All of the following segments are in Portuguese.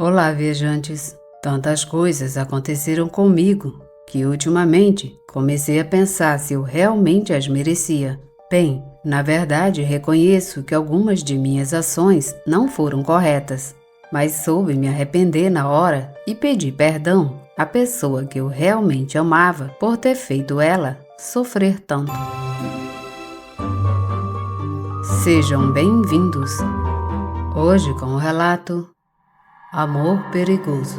Olá, viajantes! Tantas coisas aconteceram comigo que ultimamente comecei a pensar se eu realmente as merecia. Bem, na verdade reconheço que algumas de minhas ações não foram corretas, mas soube me arrepender na hora e pedir perdão à pessoa que eu realmente amava por ter feito ela sofrer tanto. Sejam bem-vindos! Hoje com o relato Amor Perigoso.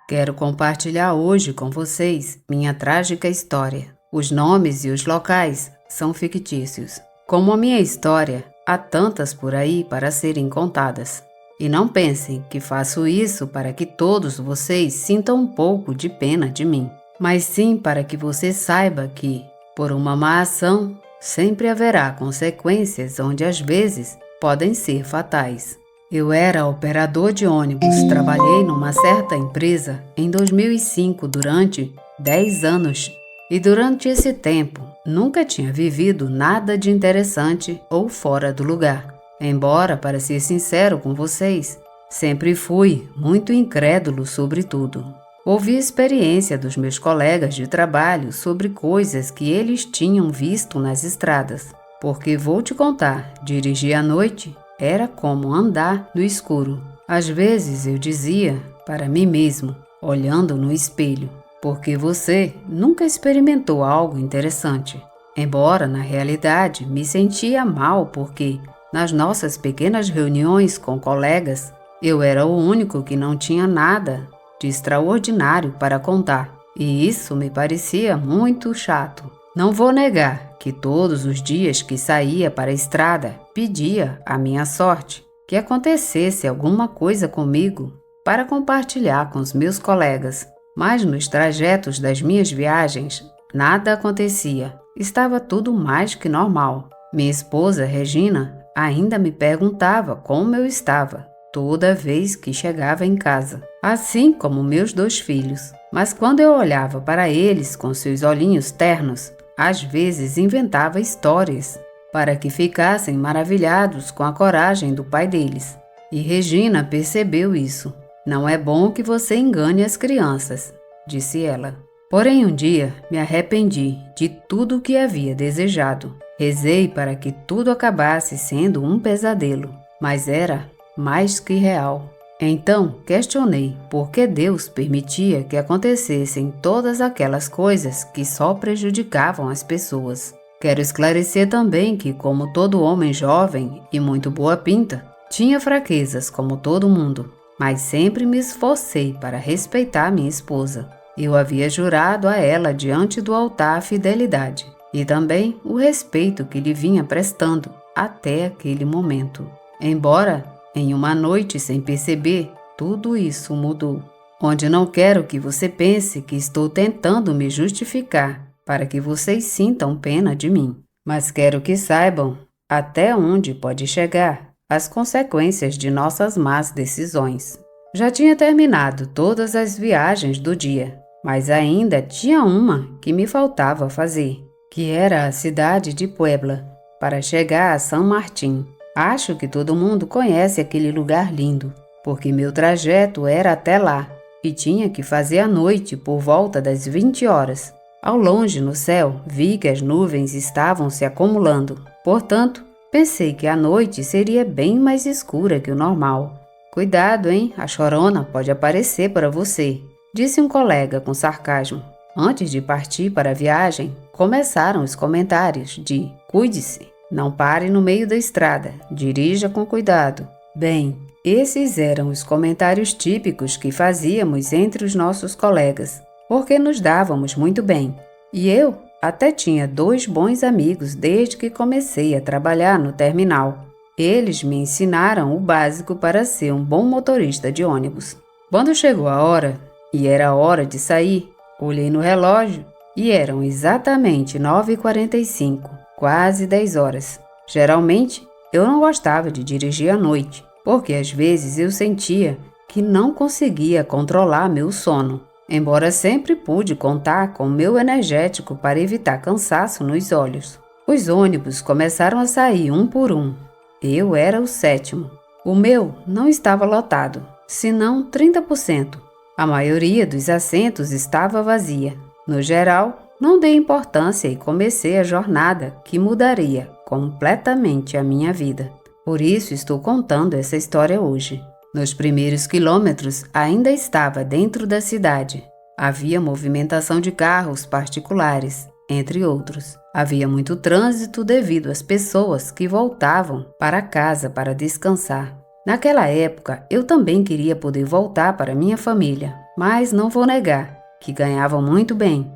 Quero compartilhar hoje com vocês minha trágica história. Os nomes e os locais são fictícios. Como a minha história, há tantas por aí para serem contadas. E não pensem que faço isso para que todos vocês sintam um pouco de pena de mim, mas sim para que você saiba que, por uma má ação, sempre haverá consequências onde às vezes podem ser fatais. Eu era operador de ônibus, trabalhei numa certa empresa em 2005 durante 10 anos e durante esse tempo nunca tinha vivido nada de interessante ou fora do lugar. Embora, para ser sincero com vocês, sempre fui muito incrédulo sobre tudo. Ouvi a experiência dos meus colegas de trabalho sobre coisas que eles tinham visto nas estradas. Porque vou te contar, dirigir à noite era como andar no escuro. Às vezes eu dizia para mim mesmo, olhando no espelho, porque você nunca experimentou algo interessante. Embora na realidade me sentia mal porque, nas nossas pequenas reuniões com colegas, eu era o único que não tinha nada de extraordinário para contar. E isso me parecia muito chato. Não vou negar que todos os dias que saía para a estrada, pedia à minha sorte que acontecesse alguma coisa comigo para compartilhar com os meus colegas. Mas nos trajetos das minhas viagens, nada acontecia. Estava tudo mais que normal. Minha esposa, Regina, ainda me perguntava como eu estava toda vez que chegava em casa, assim como meus 2 filhos. Mas quando eu olhava para eles com seus olhinhos ternos, às vezes inventava histórias para que ficassem maravilhados com a coragem do pai deles. E Regina percebeu isso. Não é bom que você engane as crianças, disse ela. Porém, um dia me arrependi de tudo o que havia desejado. Rezei para que tudo acabasse sendo um pesadelo, mas era mais que real. Então, questionei por que Deus permitia que acontecessem todas aquelas coisas que só prejudicavam as pessoas. Quero esclarecer também que, como todo homem jovem e muito boa pinta, tinha fraquezas como todo mundo, mas sempre me esforcei para respeitar minha esposa. Eu havia jurado a ela diante do altar a fidelidade e também o respeito que lhe vinha prestando até aquele momento. Embora em uma noite, sem perceber, tudo isso mudou. Onde não quero que você pense que estou tentando me justificar para que vocês sintam pena de mim, mas quero que saibam até onde pode chegar as consequências de nossas más decisões. Já tinha terminado todas as viagens do dia, mas ainda tinha uma que me faltava fazer, que era a cidade de Puebla, para chegar a San Martín. Acho que todo mundo conhece aquele lugar lindo, porque meu trajeto era até lá e tinha que fazer à noite por volta das 20 horas. Ao longe no céu, vi que as nuvens estavam se acumulando. Portanto, pensei que a noite seria bem mais escura que o normal. Cuidado, hein? A chorona pode aparecer para você, disse um colega com sarcasmo. Antes de partir para a viagem, começaram os comentários de cuide-se. Não pare no meio da estrada, dirija com cuidado. Bem, esses eram os comentários típicos que fazíamos entre os nossos colegas, porque nos dávamos muito bem. E eu até tinha 2 bons amigos desde que comecei a trabalhar no terminal. Eles me ensinaram o básico para ser um bom motorista de ônibus. Quando chegou a hora, e era hora de sair, olhei no relógio e eram exatamente 9h45. Quase 10 horas. Geralmente, eu não gostava de dirigir à noite, porque às vezes eu sentia que não conseguia controlar meu sono, embora sempre pude contar com meu energético para evitar cansaço nos olhos. Os ônibus começaram a sair um por um. Eu era o 7º. O meu não estava lotado. se não 30%. A maioria dos assentos estava vazia. No geral, não dei importância e comecei a jornada que mudaria completamente a minha vida. Por isso estou contando essa história hoje. Nos primeiros quilômetros, ainda estava dentro da cidade. Havia movimentação de carros particulares, entre outros. Havia muito trânsito devido às pessoas que voltavam para casa para descansar. Naquela época, eu também queria poder voltar para minha família, mas não vou negar que ganhavam muito bem.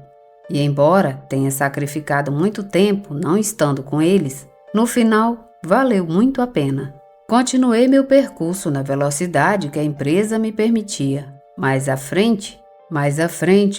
E embora tenha sacrificado muito tempo não estando com eles, no final valeu muito a pena. Continuei meu percurso na velocidade que a empresa me permitia. Mais à frente,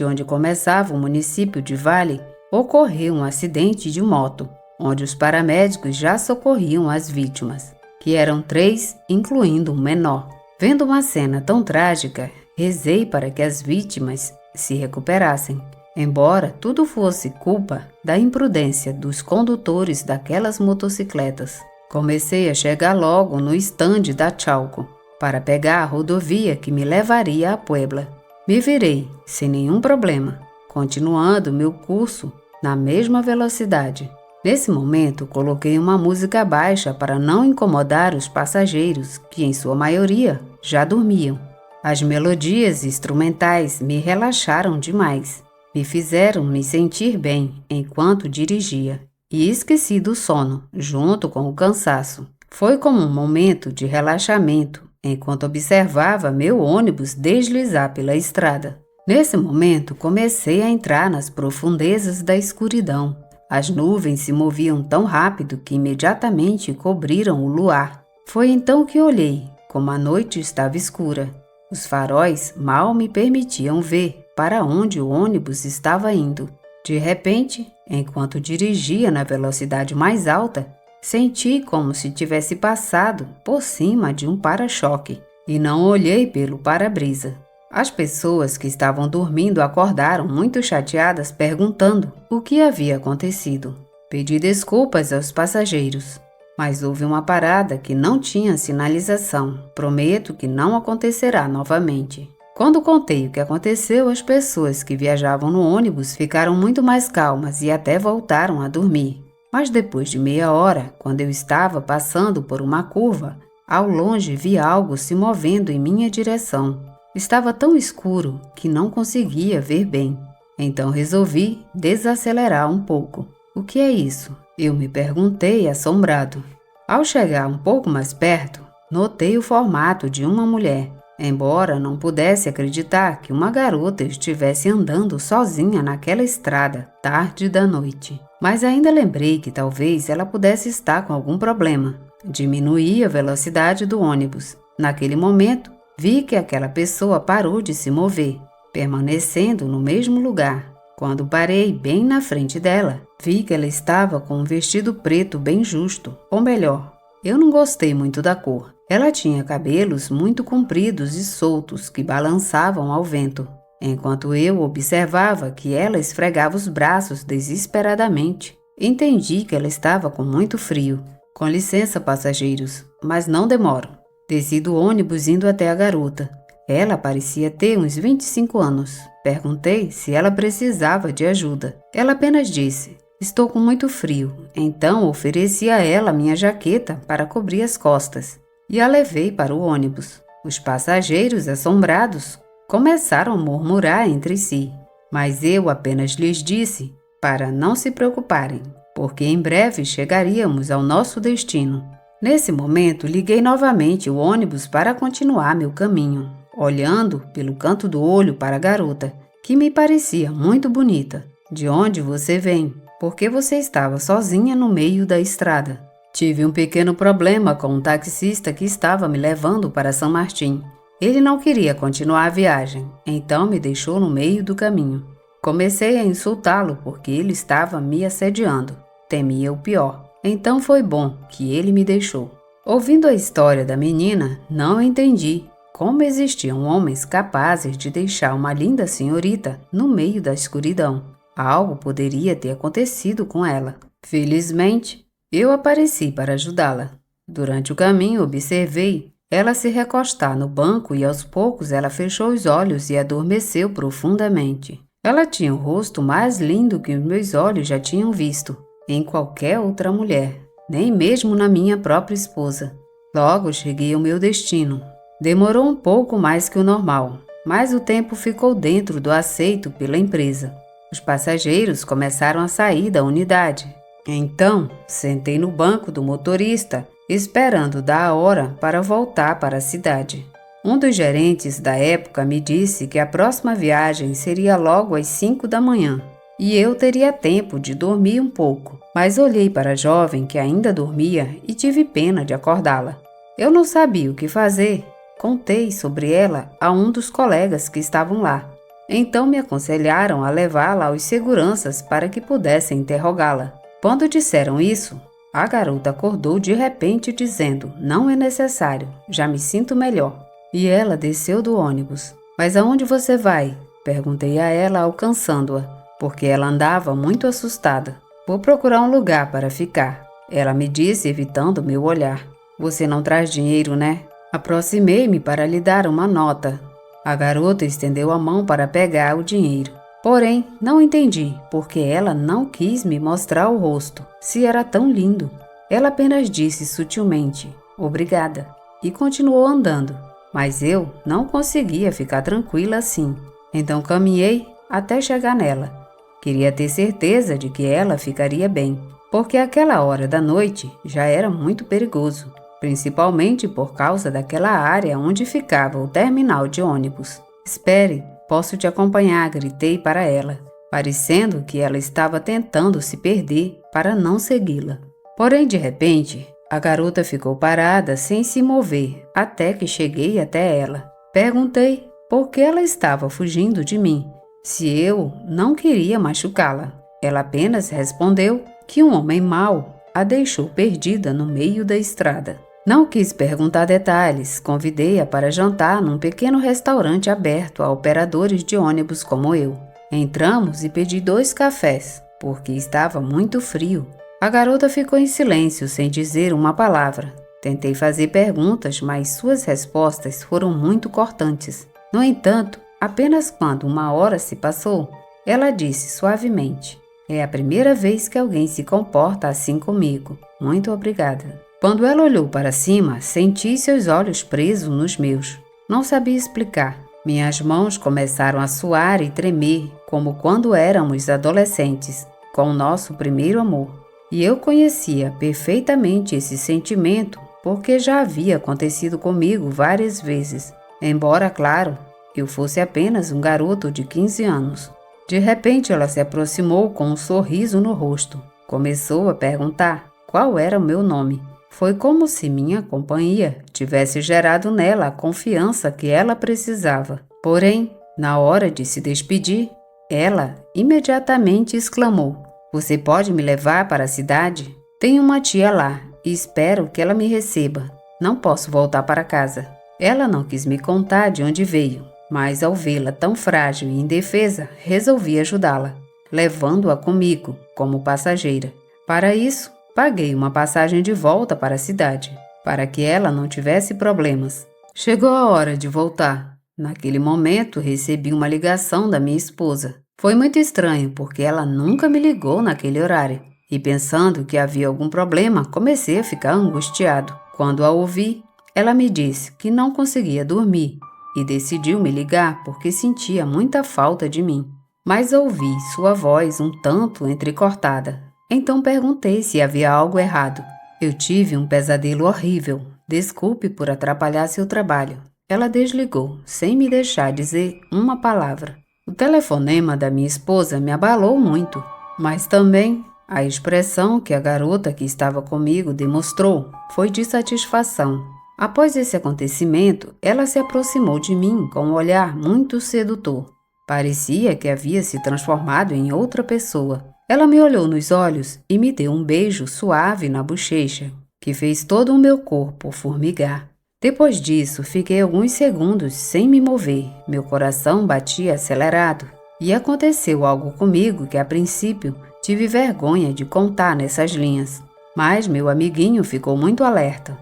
onde começava o município de Vale, ocorreu um acidente de moto, onde os paramédicos já socorriam as vítimas, que eram 3, incluindo um menor. Vendo uma cena tão trágica, rezei para que as vítimas se recuperassem, embora tudo fosse culpa da imprudência dos condutores daquelas motocicletas. Comecei a chegar logo no estande da Chalco, para pegar a rodovia que me levaria a Puebla. Me virei, sem nenhum problema, continuando meu curso na mesma velocidade. Nesse momento, coloquei uma música baixa para não incomodar os passageiros, que em sua maioria já dormiam. As melodias instrumentais me relaxaram demais, me fizeram me sentir bem enquanto dirigia. E esqueci do sono, junto com o cansaço. Foi como um momento de relaxamento, enquanto observava meu ônibus deslizar pela estrada. Nesse momento, comecei a entrar nas profundezas da escuridão. As nuvens se moviam tão rápido que imediatamente cobriram o luar. Foi então que olhei, como a noite estava escura. Os faróis mal me permitiam ver para onde o ônibus estava indo. De repente, enquanto dirigia na velocidade mais alta, senti como se tivesse passado por cima de um para-choque e não olhei pelo para-brisa. As pessoas que estavam dormindo acordaram muito chateadas perguntando o que havia acontecido. Pedi desculpas aos passageiros, mas houve uma parada que não tinha sinalização. Prometo que não acontecerá novamente. Quando contei o que aconteceu, as pessoas que viajavam no ônibus ficaram muito mais calmas e até voltaram a dormir. Mas depois de meia hora, quando eu estava passando por uma curva, ao longe vi algo se movendo em minha direção. Estava tão escuro que não conseguia ver bem. Então resolvi desacelerar um pouco. O que é isso? Eu me perguntei assombrado. Ao chegar um pouco mais perto, notei o formato de uma mulher. Embora não pudesse acreditar que uma garota estivesse andando sozinha naquela estrada tarde da noite. Mas ainda lembrei que talvez ela pudesse estar com algum problema. Diminuí a velocidade do ônibus. Naquele momento, vi que aquela pessoa parou de se mover, permanecendo no mesmo lugar. Quando parei bem na frente dela, vi que ela estava com um vestido preto bem justo, ou melhor, eu não gostei muito da cor. Ela tinha cabelos muito compridos e soltos que balançavam ao vento, enquanto eu observava que ela esfregava os braços desesperadamente. Entendi que ela estava com muito frio. Com licença, passageiros, mas não demoro. Desci do ônibus indo até a garota. Ela parecia ter uns 25 anos. Perguntei se ela precisava de ajuda. Ela apenas disse: "Estou com muito frio." Então ofereci a ela minha jaqueta para cobrir as costas e a levei para o ônibus. Os passageiros, assombrados, começaram a murmurar entre si, mas eu apenas lhes disse para não se preocuparem, porque em breve chegaríamos ao nosso destino. Nesse momento, liguei novamente o ônibus para continuar meu caminho, olhando pelo canto do olho para a garota, que me parecia muito bonita. "De onde você vem? Por que você estava sozinha no meio da estrada?" Tive um pequeno problema com um taxista que estava me levando para São Martim. Ele não queria continuar a viagem, então me deixou no meio do caminho. Comecei a insultá-lo porque ele estava me assediando. Temia o pior. Então foi bom que ele me deixou. Ouvindo a história da menina, não entendi como existiam homens capazes de deixar uma linda senhorita no meio da escuridão. Algo poderia ter acontecido com ela. Felizmente, eu apareci para ajudá-la. Durante o caminho, observei ela se recostar no banco e aos poucos ela fechou os olhos e adormeceu profundamente. Ela tinha o rosto mais lindo que os meus olhos já tinham visto em qualquer outra mulher, nem mesmo na minha própria esposa. Logo cheguei ao meu destino. Demorou um pouco mais que o normal, mas o tempo ficou dentro do aceito pela empresa. Os passageiros começaram a sair da unidade. Então, sentei no banco do motorista, esperando dar a hora para voltar para a cidade. Um dos gerentes da época me disse que a próxima viagem seria logo às 5 da manhã e eu teria tempo de dormir um pouco, mas olhei para a jovem que ainda dormia e tive pena de acordá-la. Eu não sabia o que fazer. Contei sobre ela a um dos colegas que estavam lá. Então me aconselharam a levá-la aos seguranças para que pudessem interrogá-la. Quando disseram isso, a garota acordou de repente dizendo: "Não é necessário, já me sinto melhor." E ela desceu do ônibus. "Mas aonde você vai?" perguntei a ela, alcançando-a, porque ela andava muito assustada. "Vou procurar um lugar para ficar," ela me disse, evitando meu olhar. "Você não traz dinheiro, né?" Aproximei-me para lhe dar uma nota. A garota estendeu a mão para pegar o dinheiro. Porém, não entendi porque ela não quis me mostrar o rosto, se era tão lindo. Ela apenas disse sutilmente: "Obrigada," e continuou andando. Mas eu não conseguia ficar tranquila assim. Então caminhei até chegar nela. Queria ter certeza de que ela ficaria bem, porque aquela hora da noite já era muito perigoso, principalmente por causa daquela área onde ficava o terminal de ônibus. "Espere, posso te acompanhar," gritei para ela, parecendo que ela estava tentando se perder para não segui-la. Porém, de repente, a garota ficou parada sem se mover até que cheguei até ela. Perguntei por que ela estava fugindo de mim, se eu não queria machucá-la. Ela apenas respondeu que um homem mau a deixou perdida no meio da estrada. Não quis perguntar detalhes, convidei-a para jantar num pequeno restaurante aberto a operadores de ônibus como eu. Entramos e pedi 2 cafés, porque estava muito frio. A garota ficou em silêncio sem dizer uma palavra. Tentei fazer perguntas, mas suas respostas foram muito cortantes. No entanto, apenas quando uma hora se passou, ela disse suavemente: "É a primeira vez que alguém se comporta assim comigo. Muito obrigada." Quando ela olhou para cima, senti seus olhos presos nos meus. Não sabia explicar. Minhas mãos começaram a suar e tremer, como quando éramos adolescentes, com o nosso primeiro amor. E eu conhecia perfeitamente esse sentimento, porque já havia acontecido comigo várias vezes, embora, claro, eu fosse apenas um garoto de 15 anos. De repente ela se aproximou com um sorriso no rosto. Começou a perguntar qual era o meu nome. Foi como se minha companhia tivesse gerado nela a confiança que ela precisava. Porém, na hora de se despedir, ela imediatamente exclamou: "Você pode me levar para a cidade? Tenho uma tia lá e espero que ela me receba. Não posso voltar para casa." Ela não quis me contar de onde veio, mas ao vê-la tão frágil e indefesa, resolvi ajudá-la, levando-a comigo como passageira. Para isso, paguei uma passagem de volta para a cidade, para que ela não tivesse problemas. Chegou a hora de voltar. Naquele momento, recebi uma ligação da minha esposa. Foi muito estranho, porque ela nunca me ligou naquele horário. E pensando que havia algum problema, comecei a ficar angustiado. Quando a ouvi, ela me disse que não conseguia dormir e decidiu me ligar porque sentia muita falta de mim. Mas ouvi sua voz um tanto entrecortada. Então perguntei se havia algo errado. "Eu tive um pesadelo horrível. Desculpe por atrapalhar seu trabalho." Ela desligou, sem me deixar dizer uma palavra. O telefonema da minha esposa me abalou muito, mas também a expressão que a garota que estava comigo demonstrou foi de satisfação. Após esse acontecimento, ela se aproximou de mim com um olhar muito sedutor. Parecia que havia se transformado em outra pessoa. Ela me olhou nos olhos e me deu um beijo suave na bochecha, que fez todo o meu corpo formigar. Depois disso, fiquei alguns segundos sem me mover. Meu coração batia acelerado. E aconteceu algo comigo que, a princípio, tive vergonha de contar nessas linhas. Mas meu amiguinho ficou muito alerta.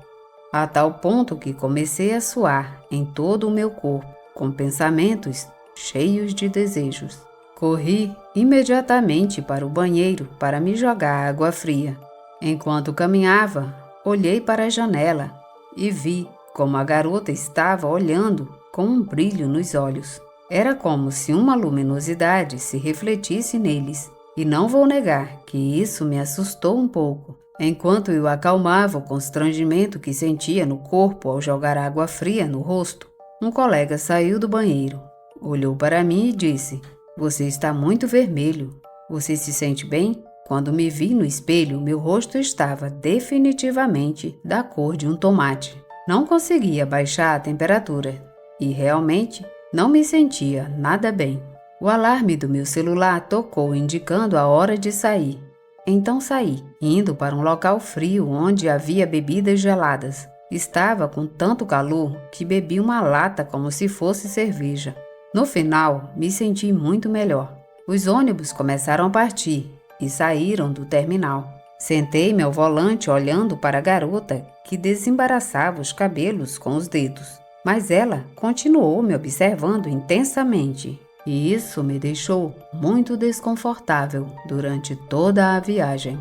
a tal ponto que comecei a suar em todo o meu corpo, com pensamentos cheios de desejos. Corri imediatamente para o banheiro para me jogar água fria. Enquanto caminhava, olhei para a janela e vi como a garota estava olhando com um brilho nos olhos. Era como se uma luminosidade se refletisse neles, e não vou negar que isso me assustou um pouco. Enquanto eu acalmava o constrangimento que sentia no corpo ao jogar água fria no rosto, um colega saiu do banheiro, olhou para mim e disse: "Você está muito vermelho. Você se sente bem?" Quando me vi no espelho, meu rosto estava definitivamente da cor de um tomate. Não conseguia baixar a temperatura e realmente não me sentia nada bem. O alarme do meu celular tocou indicando a hora de sair. Então saí, indo para um local frio onde havia bebidas geladas. Estava com tanto calor que bebi uma lata como se fosse cerveja. No final, me senti muito melhor. Os ônibus começaram a partir e saíram do terminal. Sentei-me ao volante olhando para a garota que desembaraçava os cabelos com os dedos. Mas ela continuou me observando intensamente. E isso me deixou muito desconfortável durante toda a viagem.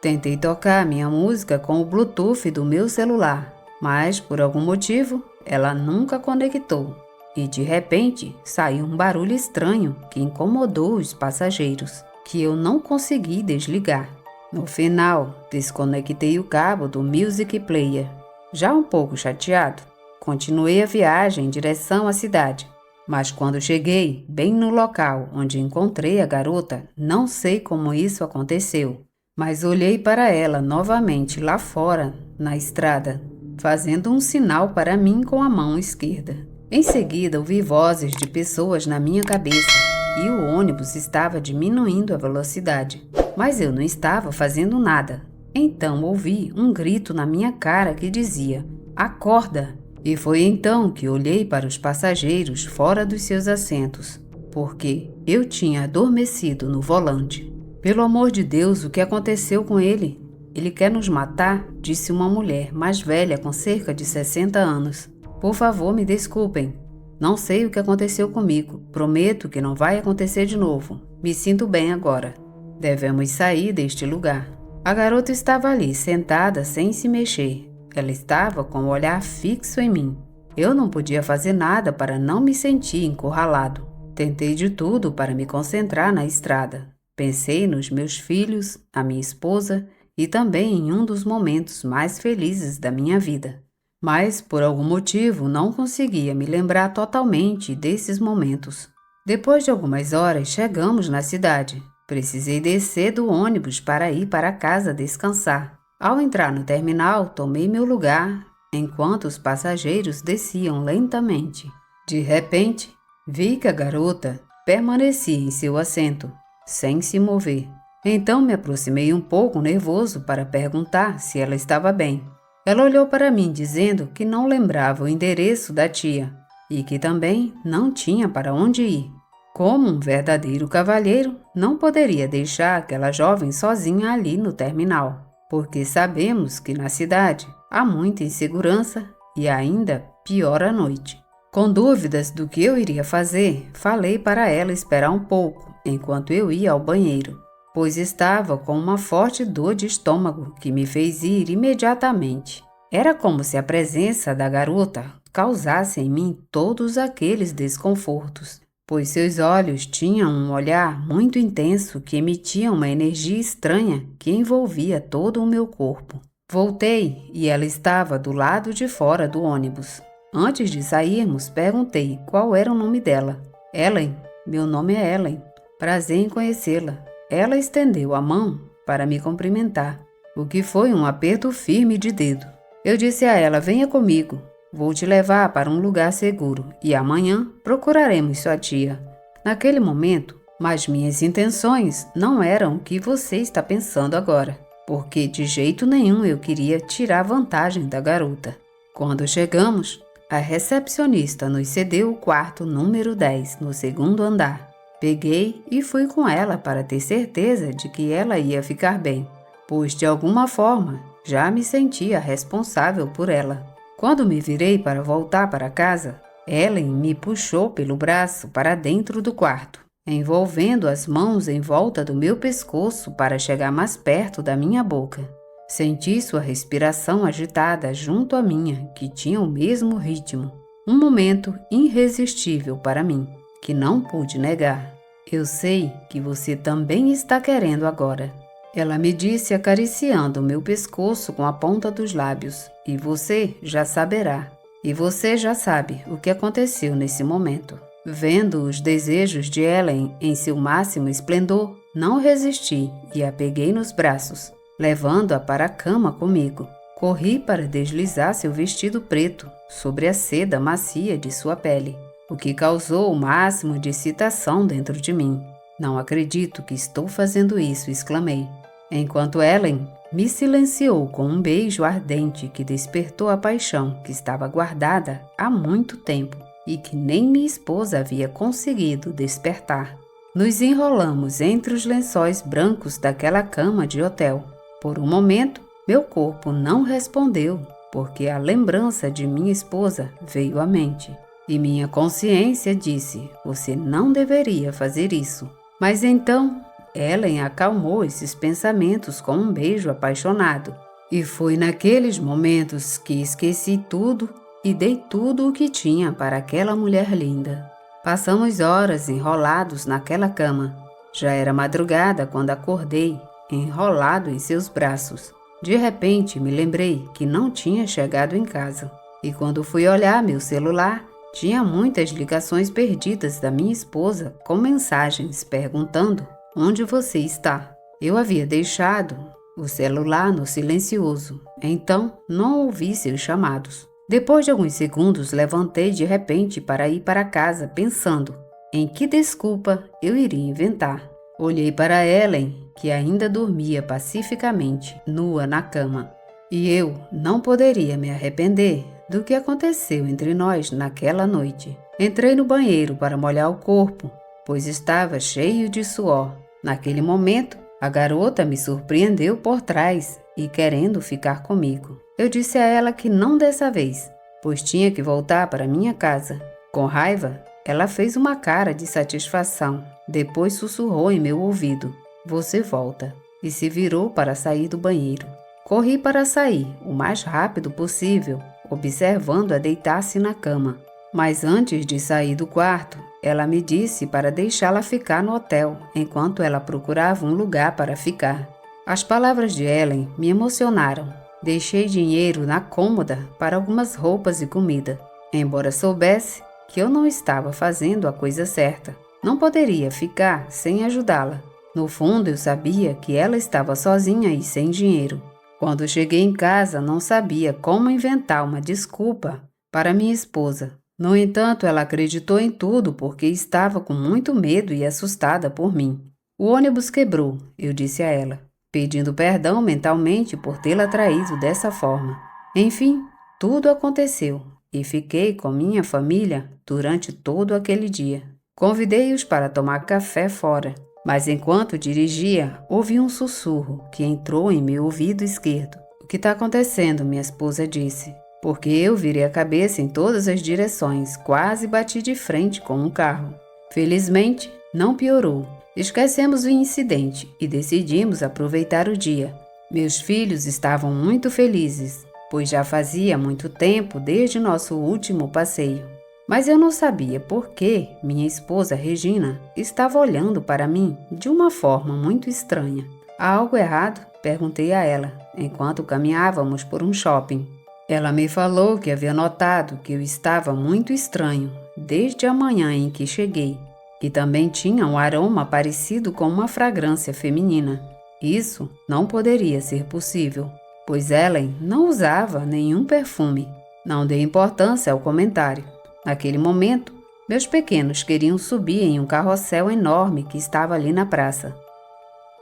Tentei tocar minha música com o Bluetooth do meu celular, mas por algum motivo ela nunca conectou. E de repente saiu um barulho estranho que incomodou os passageiros, que eu não consegui desligar. No final, desconectei o cabo do Music Player. Já um pouco chateado, continuei a viagem em direção à cidade. Mas quando cheguei bem no local onde encontrei a garota, não sei como isso aconteceu, mas olhei para ela novamente lá fora, na estrada, fazendo um sinal para mim com a mão esquerda. Em seguida, ouvi vozes de pessoas na minha cabeça e o ônibus estava diminuindo a velocidade, mas eu não estava fazendo nada. Então ouvi um grito na minha cara que dizia: "Acorda!" E foi então que olhei para os passageiros fora dos seus assentos, porque eu tinha adormecido no volante. "Pelo amor de Deus, o que aconteceu com ele? Ele quer nos matar?", disse uma mulher mais velha com cerca de 60 anos. "Por favor, me desculpem. Não sei o que aconteceu comigo. Prometo que não vai acontecer de novo. Me sinto bem agora. Devemos sair deste lugar." A garota estava ali, sentada sem se mexer. Ela estava com o olhar fixo em mim. Eu não podia fazer nada para não me sentir encurralado. Tentei de tudo para me concentrar na estrada. Pensei nos meus filhos, na minha esposa e também em um dos momentos mais felizes da minha vida. Mas, por algum motivo, não conseguia me lembrar totalmente desses momentos. Depois de algumas horas, chegamos na cidade. Precisei descer do ônibus para ir para casa descansar. Ao entrar no terminal, tomei meu lugar, enquanto os passageiros desciam lentamente. De repente, vi que a garota permanecia em seu assento, sem se mover. Então me aproximei um pouco nervoso para perguntar se ela estava bem. Ela olhou para mim dizendo que não lembrava o endereço da tia e que também não tinha para onde ir. Como um verdadeiro cavalheiro, não poderia deixar aquela jovem sozinha ali no terminal, porque sabemos que na cidade há muita insegurança e ainda pior à noite. Com dúvidas do que eu iria fazer, falei para ela esperar um pouco enquanto eu ia ao banheiro, pois estava com uma forte dor de estômago que me fez ir imediatamente. Era como se a presença da garota causasse em mim todos aqueles desconfortos, pois seus olhos tinham um olhar muito intenso que emitia uma energia estranha que envolvia todo o meu corpo. Voltei e ela estava do lado de fora do ônibus. Antes de sairmos, perguntei qual era o nome dela. "Ellen, meu nome é Ellen. Prazer em conhecê-la." Ela estendeu a mão para me cumprimentar, o que foi um aperto firme de dedo. Eu disse a ela: "Venha comigo. Vou te levar para um lugar seguro e amanhã procuraremos sua tia." Naquele momento, mas minhas intenções não eram o que você está pensando agora, porque de jeito nenhum eu queria tirar vantagem da garota. Quando chegamos, a recepcionista nos cedeu o quarto número 10 no segundo andar. Peguei e fui com ela para ter certeza de que ela ia ficar bem, pois de alguma forma já me sentia responsável por ela. Quando me virei para voltar para casa, Ellen me puxou pelo braço para dentro do quarto, envolvendo as mãos em volta do meu pescoço para chegar mais perto da minha boca. Senti sua respiração agitada junto à minha, que tinha o mesmo ritmo. Um momento irresistível para mim, que não pude negar. Eu sei que você também está querendo agora. Ela me disse acariciando meu pescoço com a ponta dos lábios. E você já saberá. E você já sabe o que aconteceu nesse momento. Vendo os desejos de Ellen em seu máximo esplendor, não resisti e a peguei nos braços, levando-a para a cama comigo. Corri para deslizar seu vestido preto sobre a seda macia de sua pele, o que causou o máximo de excitação dentro de mim. Não acredito que estou fazendo isso, exclamei, enquanto Ellen me silenciou com um beijo ardente que despertou a paixão que estava guardada há muito tempo e que nem minha esposa havia conseguido despertar. Nos enrolamos entre os lençóis brancos daquela cama de hotel. Por um momento, meu corpo não respondeu, porque a lembrança de minha esposa veio à mente. E minha consciência disse, você não deveria fazer isso. Mas então, Ellen acalmou esses pensamentos com um beijo apaixonado. E foi naqueles momentos que esqueci tudo e dei tudo o que tinha para aquela mulher linda. Passamos horas enrolados naquela cama. Já era madrugada quando acordei, enrolado em seus braços. De repente, me lembrei que não tinha chegado em casa. E quando fui olhar meu celular, tinha muitas ligações perdidas da minha esposa com mensagens perguntando onde você está. Eu havia deixado o celular no silencioso, então não ouvi seus chamados. Depois de alguns segundos, levantei de repente para ir para casa pensando em que desculpa eu iria inventar. Olhei para Ellen, que ainda dormia pacificamente, nua na cama. E eu não poderia me arrepender do que aconteceu entre nós naquela noite. Entrei no banheiro para molhar o corpo, pois estava cheio de suor. Naquele momento, a garota me surpreendeu por trás e querendo ficar comigo. Eu disse a ela que não dessa vez, pois tinha que voltar para minha casa. Com raiva, ela fez uma cara de satisfação. Depois sussurrou em meu ouvido, você volta, e se virou para sair do banheiro. Corri para sair o mais rápido possível, observando-a deitar-se na cama. Mas antes de sair do quarto, ela me disse para deixá-la ficar no hotel, enquanto ela procurava um lugar para ficar. As palavras de Ellen me emocionaram. Deixei dinheiro na cômoda para algumas roupas e comida, embora soubesse que eu não estava fazendo a coisa certa. Não poderia ficar sem ajudá-la. No fundo, eu sabia que ela estava sozinha e sem dinheiro. Quando cheguei em casa, não sabia como inventar uma desculpa para minha esposa. No entanto, ela acreditou em tudo porque estava com muito medo e assustada por mim. O ônibus quebrou, eu disse a ela, pedindo perdão mentalmente por tê-la traído dessa forma. Enfim, tudo aconteceu e fiquei com minha família durante todo aquele dia. Convidei-os para tomar café fora, mas enquanto dirigia, ouvi um sussurro que entrou em meu ouvido esquerdo. O que está acontecendo? Minha esposa disse, porque eu virei a cabeça em todas as direções, quase bati de frente com um carro. Felizmente, não piorou. Esquecemos o incidente e decidimos aproveitar o dia. Meus filhos estavam muito felizes, pois já fazia muito tempo desde nosso último passeio. Mas eu não sabia por que minha esposa Regina estava olhando para mim de uma forma muito estranha. Há algo errado? Perguntei a ela, enquanto caminhávamos por um shopping. Ela me falou que havia notado que eu estava muito estranho desde a manhã em que cheguei, que também tinha um aroma parecido com uma fragrância feminina. Isso não poderia ser possível, pois Ellen não usava nenhum perfume. Não dei importância ao comentário. Naquele momento, meus pequenos queriam subir em um carrossel enorme que estava ali na praça.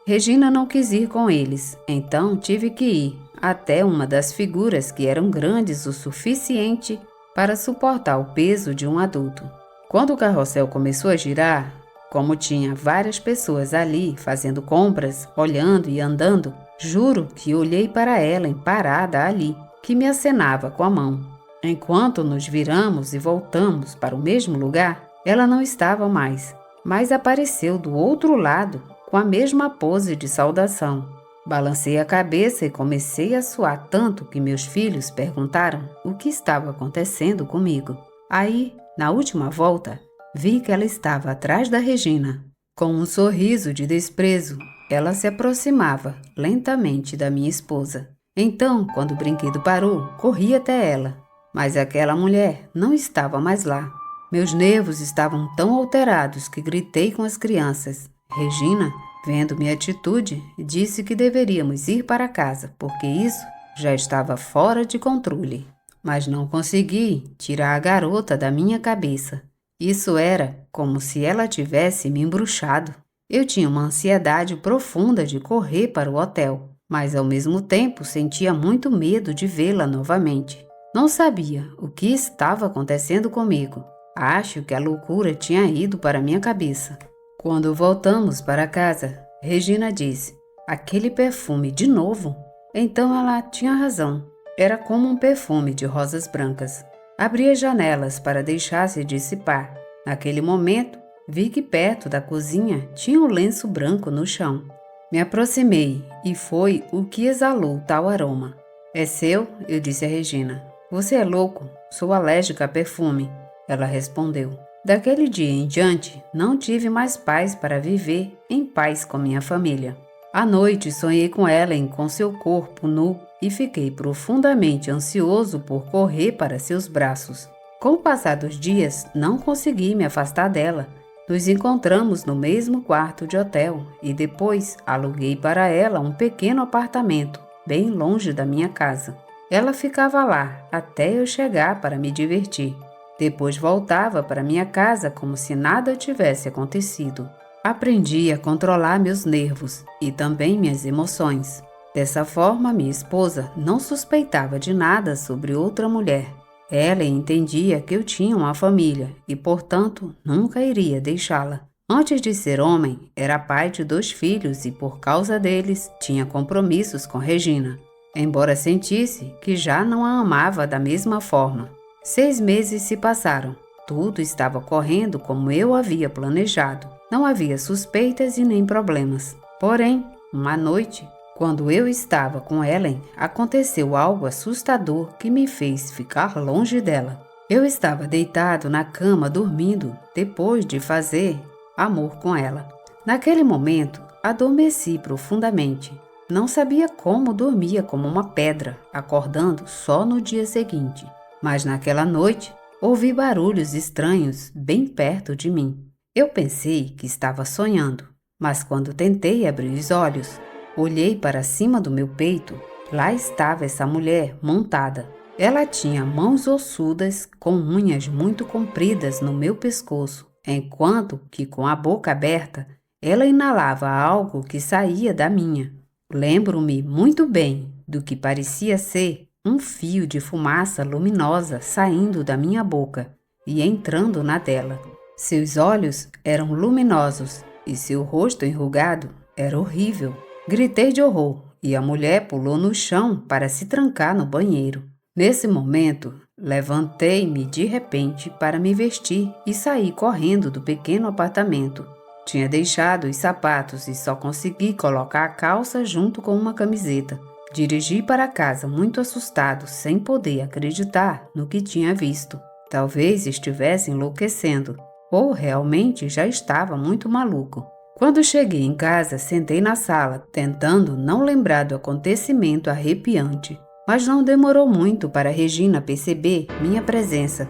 Regina não quis ir com eles, então tive que ir até uma das figuras que eram grandes o suficiente para suportar o peso de um adulto. Quando o carrossel começou a girar, como tinha várias pessoas ali fazendo compras, olhando e andando, juro que olhei para Ellen parada ali, que me acenava com a mão. Enquanto nos viramos e voltamos para o mesmo lugar, ela não estava mais, mas apareceu do outro lado com a mesma pose de saudação. Balancei a cabeça e comecei a suar tanto que meus filhos perguntaram o que estava acontecendo comigo. Aí, na última volta, vi que ela estava atrás da Regina. Com um sorriso de desprezo, ela se aproximava lentamente da minha esposa. Então, quando o brinquedo parou, corri até ela, mas aquela mulher não estava mais lá. Meus nervos estavam tão alterados que gritei com as crianças. Regina, vendo minha atitude, disse que deveríamos ir para casa, porque isso já estava fora de controle. Mas não consegui tirar a garota da minha cabeça. Isso era como se ela tivesse me embruxado. Eu tinha uma ansiedade profunda de correr para o hotel, mas ao mesmo tempo sentia muito medo de vê-la novamente. Não sabia o que estava acontecendo comigo. Acho que a loucura tinha ido para minha cabeça. Quando voltamos para casa, Regina disse: "Aquele perfume de novo?" Então ela tinha razão. Era como um perfume de rosas brancas. Abri as janelas para deixar se dissipar. Naquele momento, vi que perto da cozinha tinha um lenço branco no chão. Me aproximei e foi o que exalou tal aroma. "É seu?" eu disse a Regina. "Você é louco? Sou alérgica a perfume." Ela respondeu. Daquele dia em diante, não tive mais paz para viver em paz com minha família. À noite, sonhei com Ellen com seu corpo nu e fiquei profundamente ansioso por correr para seus braços. Com o passar dos dias, não consegui me afastar dela. Nos encontramos no mesmo quarto de hotel e depois aluguei para ela um pequeno apartamento, bem longe da minha casa. Ela ficava lá até eu chegar para me divertir. Depois voltava para minha casa como se nada tivesse acontecido. Aprendi a controlar meus nervos e também minhas emoções. Dessa forma, minha esposa não suspeitava de nada sobre outra mulher. Ela entendia que eu tinha uma família e, portanto, nunca iria deixá-la. Antes de ser homem, era pai de 2 filhos e, por causa deles, tinha compromissos com Regina, embora sentisse que já não a amava da mesma forma. 6 meses se passaram. Tudo estava correndo como eu havia planejado. Não havia suspeitas e nem problemas. Porém, uma noite, quando eu estava com Ellen, aconteceu algo assustador que me fez ficar longe dela. Eu estava deitado na cama dormindo depois de fazer amor com ela. Naquele momento, adormeci profundamente. Não sabia como dormia como uma pedra, acordando só no dia seguinte. Mas naquela noite, ouvi barulhos estranhos bem perto de mim. Eu pensei que estava sonhando, mas quando tentei abrir os olhos, olhei para cima do meu peito. Lá estava essa mulher montada. Ela tinha mãos ossudas com unhas muito compridas no meu pescoço, enquanto que com a boca aberta, ela inalava algo que saía da minha. Lembro-me muito bem do que parecia ser um fio de fumaça luminosa saindo da minha boca e entrando na dela. Seus olhos eram luminosos e seu rosto enrugado era horrível. Gritei de horror e a mulher pulou no chão para se trancar no banheiro. Nesse momento, levantei-me de repente para me vestir e saí correndo do pequeno apartamento. Tinha deixado os sapatos e só consegui colocar a calça junto com uma camiseta. Dirigi para casa muito assustado, sem poder acreditar no que tinha visto. Talvez estivesse enlouquecendo, ou realmente já estava muito maluco. Quando cheguei em casa, sentei na sala, tentando não lembrar do acontecimento arrepiante. Mas não demorou muito para Regina perceber minha presença.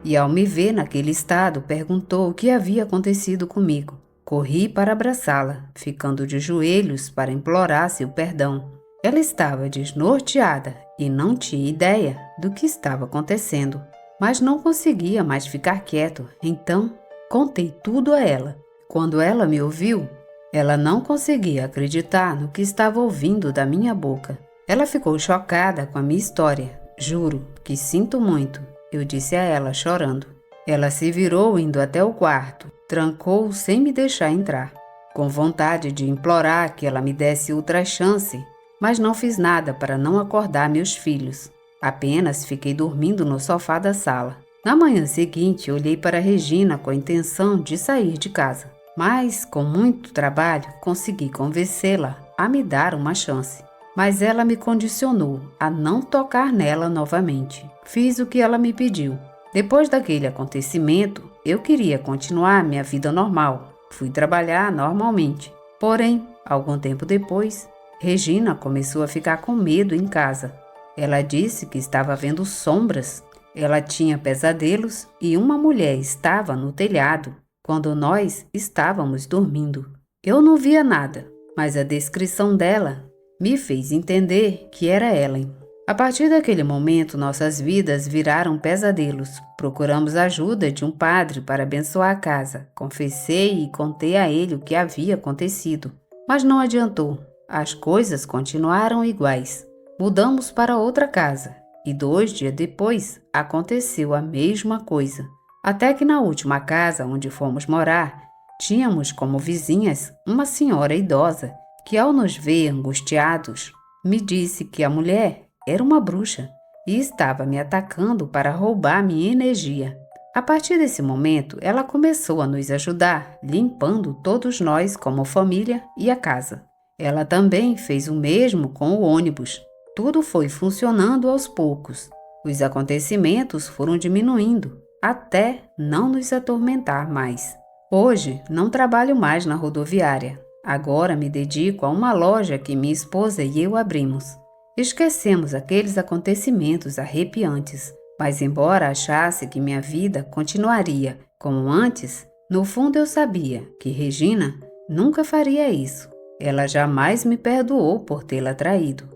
E ao me ver naquele estado, perguntou o que havia acontecido comigo. Corri para abraçá-la, ficando de joelhos para implorar seu perdão. Ela estava desnorteada e não tinha ideia do que estava acontecendo, mas não conseguia mais ficar quieto, então contei tudo a ela. Quando ela me ouviu, ela não conseguia acreditar no que estava ouvindo da minha boca. Ela ficou chocada com a minha história. "Juro que sinto muito", eu disse a ela chorando. Ela se virou indo até o quarto, trancou sem me deixar entrar, com vontade de implorar que ela me desse outra chance, mas não fiz nada para não acordar meus filhos. Apenas fiquei dormindo no sofá da sala. Na manhã seguinte, olhei para Regina com a intenção de sair de casa, mas com muito trabalho consegui convencê-la a me dar uma chance. Mas ela me condicionou a não tocar nela novamente. Fiz o que ela me pediu. Depois daquele acontecimento, eu queria continuar minha vida normal. Fui trabalhar normalmente. Porém, algum tempo depois, Regina começou a ficar com medo em casa. Ela disse que estava vendo sombras. Ela tinha pesadelos e uma mulher estava no telhado quando nós estávamos dormindo. Eu não via nada, mas a descrição dela me fez entender que era Ellen. A partir daquele momento, nossas vidas viraram pesadelos. Procuramos a ajuda de um padre para abençoar a casa. Confessei e contei a ele o que havia acontecido, mas não adiantou. As coisas continuaram iguais. Mudamos para outra casa e 2 dias depois aconteceu a mesma coisa. Até que na última casa onde fomos morar, tínhamos como vizinhas uma senhora idosa que, ao nos ver angustiados, me disse que a mulher era uma bruxa e estava me atacando para roubar minha energia. A partir desse momento, ela começou a nos ajudar, limpando todos nós como família e a casa. Ela também fez o mesmo com o ônibus. Tudo foi funcionando aos poucos. Os acontecimentos foram diminuindo, até não nos atormentar mais. Hoje, não trabalho mais na rodoviária. Agora me dedico a uma loja que minha esposa e eu abrimos. Esquecemos aqueles acontecimentos arrepiantes, mas embora achasse que minha vida continuaria como antes, no fundo eu sabia que Regina nunca faria isso. Ela jamais me perdoou por tê-la traído.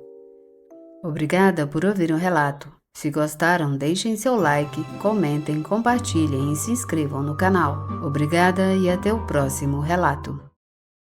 Obrigada por ouvir o relato. Se gostaram, deixem seu like, comentem, compartilhem e se inscrevam no canal. Obrigada e até o próximo relato.